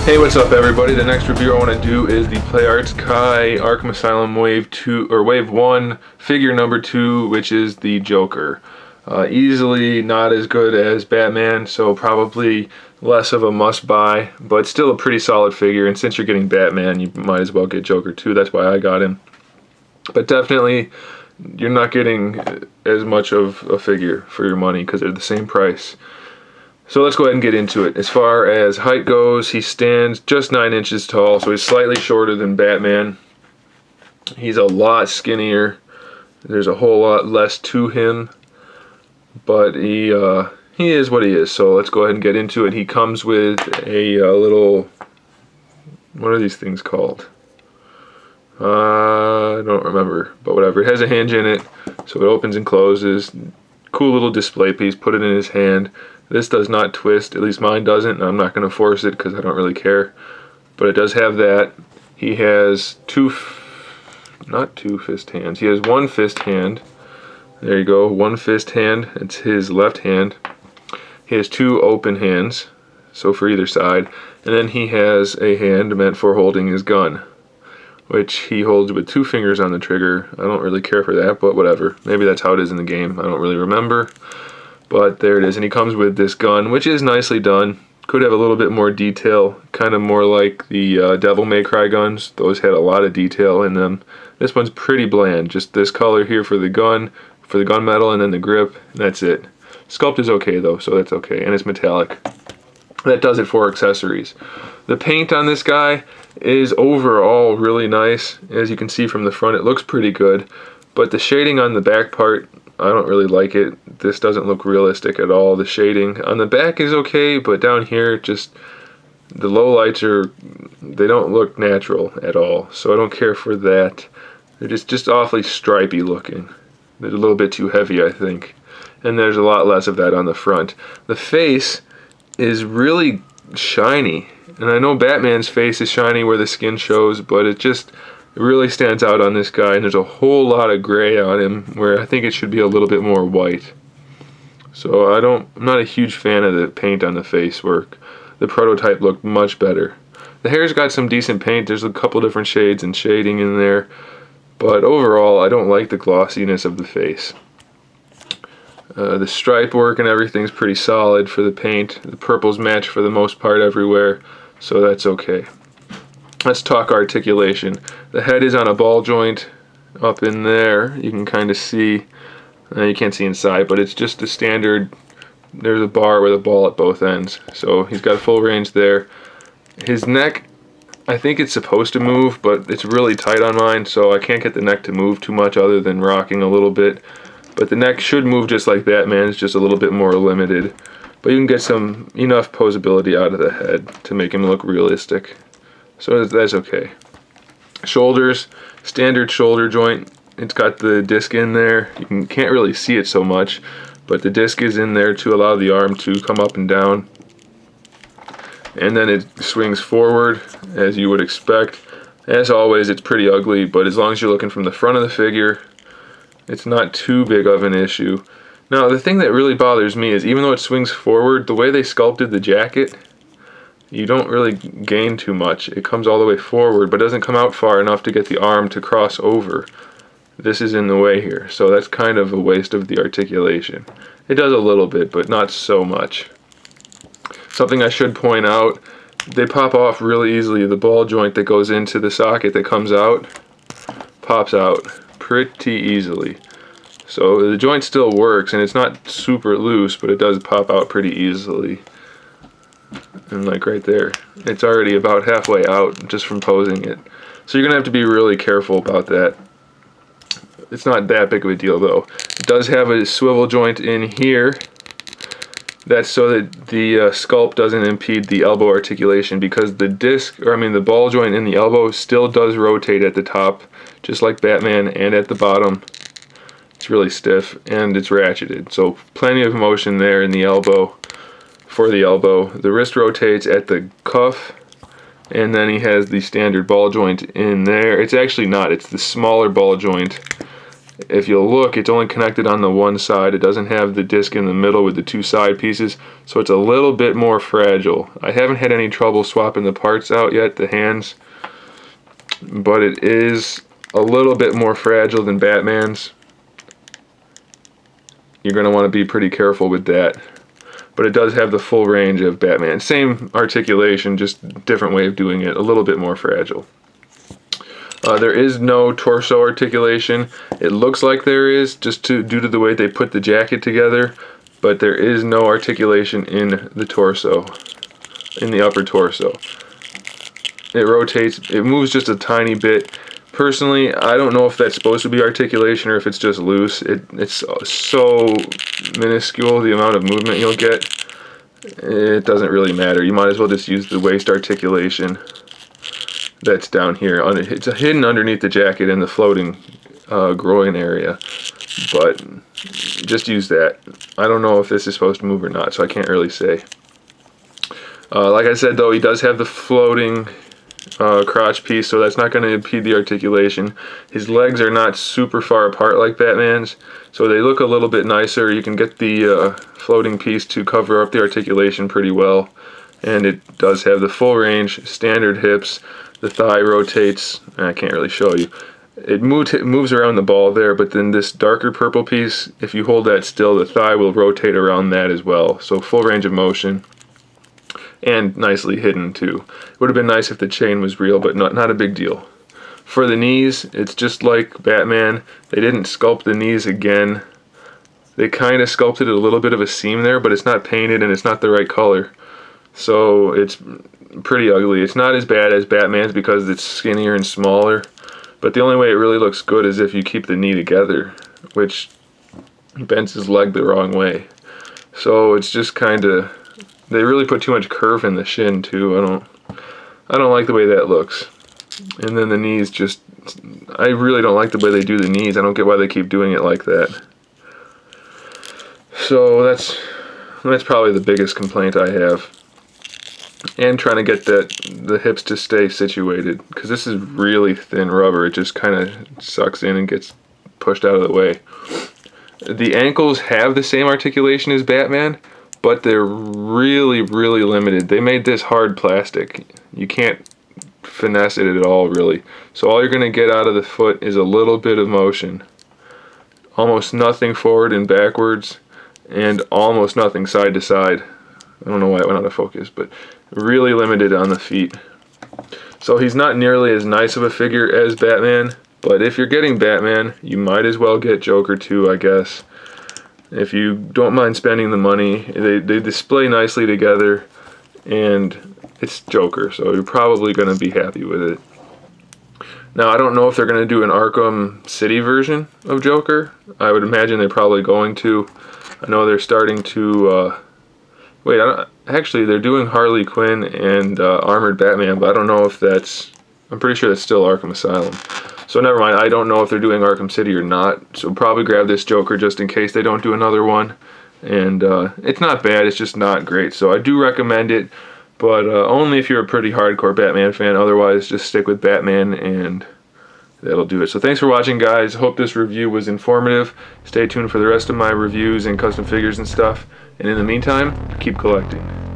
Hey, what's up, everybody? The next review I want to do is the Play Arts Kai Arkham Asylum Wave 2 or Wave 1 figure number 2, which is the Joker. Easily not as good as Batman, so probably less of a must-buy, but still a pretty solid figure. And since you're getting Batman, you might as well get Joker too. That's why I got him. But definitely, you're not getting as much of a figure for your money because they're the same price. So let's go ahead and get into it. As far as height goes, he stands just 9 inches tall, so he's slightly shorter than Batman. He's a lot skinnier. There's a whole lot less to him, but he is what he is. So let's go ahead and get into it. He comes with a little, what are these things called? I don't remember, but whatever. It has a hinge in it, so it opens and closes. Cool little display piece. Put it in his hand. This does not twist, at least mine doesn't, and I'm not going to force it because I don't really care. But it does have that. He has not two fist hands. He has one fist hand. There you go, one fist hand. It's his left hand. He has 2 open hands, so for either side. And then he has a hand meant for holding his gun, which he holds with 2 fingers on the trigger. I don't really care for that, but whatever. Maybe that's how it is in the game. I don't really remember. But there it is, and he comes with this gun, which is nicely done. Could have a little bit more detail, kind of more like the Devil May Cry guns. Those had a lot of detail in them. This one's pretty bland, just this color here for the gunmetal, and then the grip, and that's it. Sculpt is okay though, so that's okay, and it's metallic. That does it for accessories. The paint on this guy is overall really nice. As you can see from the front, it looks pretty good, but the shading on the back part, I don't really like it. This doesn't look realistic at all. The shading on the back is okay, but down here, just the low lights they don't look natural at all. So I don't care for that. They're just awfully stripy looking. They're a little bit too heavy, I think. And there's a lot less of that on the front. The face is really shiny. And I know Batman's face is shiny where the skin shows, but it really stands out on this guy, and there's a whole lot of gray on him where I think it should be a little bit more white. So I'm not a huge fan of the paint on the face work. The prototype looked much better. The hair's got some decent paint. There's a couple different shades and shading in there, but overall I don't like the glossiness of the face. The stripe work and everything's pretty solid for the paint. The purples match for the most part everywhere, so that's okay. Let's talk articulation. The head is on a ball joint up in there. You can kind of see, you can't see inside, but it's just the standard, there's a bar with a ball at both ends. So he's got full range there. His neck, I think it's supposed to move, but it's really tight on mine, so I can't get the neck to move too much other than rocking a little bit. But the neck should move just like Batman, it's just a little bit more limited. But you can get enough posability out of the head to make him look realistic. So that's okay. Shoulders, standard shoulder joint. It's got the disc in there. You can't really see it so much, but the disc is in there to allow the arm to come up and down. And then it swings forward, as you would expect. As always, it's pretty ugly, but as long as you're looking from the front of the figure, it's not too big of an issue. Now, the thing that really bothers me is even though it swings forward, the way they sculpted the jacket, you don't really gain too much. It comes all the way forward, but doesn't come out far enough to get the arm to cross over. This is in the way here, so that's kind of a waste of the articulation. It does a little bit, but not so much. Something I should point out, they pop off really easily. The ball joint that goes into the socket that comes out, pops out pretty easily. So the joint still works, and it's not super loose, but it does pop out pretty easily. And like right there, it's already about halfway out just from posing it. So you're gonna have to be really careful about that. It's not that big of a deal though. It does have a swivel joint in here. That's so that the sculpt doesn't impede the elbow articulation, because the ball joint in the elbow still does rotate at the top, just like Batman, and at the bottom. It's really stiff and it's ratcheted. So plenty of motion there in the elbow. For the elbow, the wrist rotates at the cuff, and then he has the standard ball joint in there. It's actually not, it's the smaller ball joint if you'll look, it's only connected on the one side. It doesn't have the disc in the middle with the two side pieces, so it's a little bit more fragile. I haven't had any trouble swapping the parts out yet, the hands, but it is a little bit more fragile than Batman's. You're going to want to be pretty careful with that. But it does have the full range of Batman. Same articulation, just different way of doing it, a little bit more fragile. There is no torso articulation. It looks like there is, just due to the way they put the jacket together, but there is no articulation in the torso, in the upper torso. It rotates, it moves just a tiny bit. Personally, I don't know if that's supposed to be articulation or if it's just loose. It's so minuscule, the amount of movement you'll get. It doesn't really matter. You might as well just use the waist articulation that's down here. It's hidden underneath the jacket in the floating groin area, but just use that. I don't know if this is supposed to move or not, so I can't really say. Like I said, though, he does have the floating crotch piece, so that's not going to impede the articulation. His legs are not super far apart like Batman's, so they look a little bit nicer. You can get the floating piece to cover up the articulation pretty well, and it does have the full range, standard hips. The thigh rotates, I can't really show you. It moves around the ball there, but then this darker purple piece, if you hold that still, the thigh will rotate around that as well. So full range of motion, and nicely hidden too. It would have been nice if the chain was real, but not a big deal. For the knees, it's just like Batman. They didn't sculpt the knees again. They kind of sculpted a little bit of a seam there, but it's not painted and it's not the right color. So it's pretty ugly. It's not as bad as Batman's because it's skinnier and smaller, but the only way it really looks good is if you keep the knee together, which bends his leg the wrong way. So it's just kind of, they really put too much curve in the shin too. I don't like the way that looks. And then the knees just, I really don't like the way they do the knees. I don't get why they keep doing it like that. So that's probably the biggest complaint I have. And trying to get the hips to stay situated, because this is really thin rubber. It just kind of sucks in and gets pushed out of the way. The ankles have the same articulation as Batman, but they're really, really limited. They made this hard plastic. You can't finesse it at all, really. So all you're going to get out of the foot is a little bit of motion. Almost nothing forward and backwards, and almost nothing side to side. I don't know why it went out of focus, but really limited on the feet. So he's not nearly as nice of a figure as Batman, but if you're getting Batman, you might as well get Joker too, I guess. If you don't mind spending the money, they display nicely together, and it's Joker, so you're probably going to be happy with it. Now, I don't know if they're going to do an Arkham City version of Joker. I would imagine they're probably going to. I know they're starting to... actually, they're doing Harley Quinn and Armored Batman, but I don't know if that's... I'm pretty sure that's still Arkham Asylum. So never mind, I don't know if they're doing Arkham City or not, so probably grab this Joker just in case they don't do another one. And it's not bad, it's just not great. So I do recommend it, but only if you're a pretty hardcore Batman fan. Otherwise, just stick with Batman and that'll do it. So thanks for watching, guys. Hope this review was informative. Stay tuned for the rest of my reviews and custom figures and stuff. And in the meantime, keep collecting.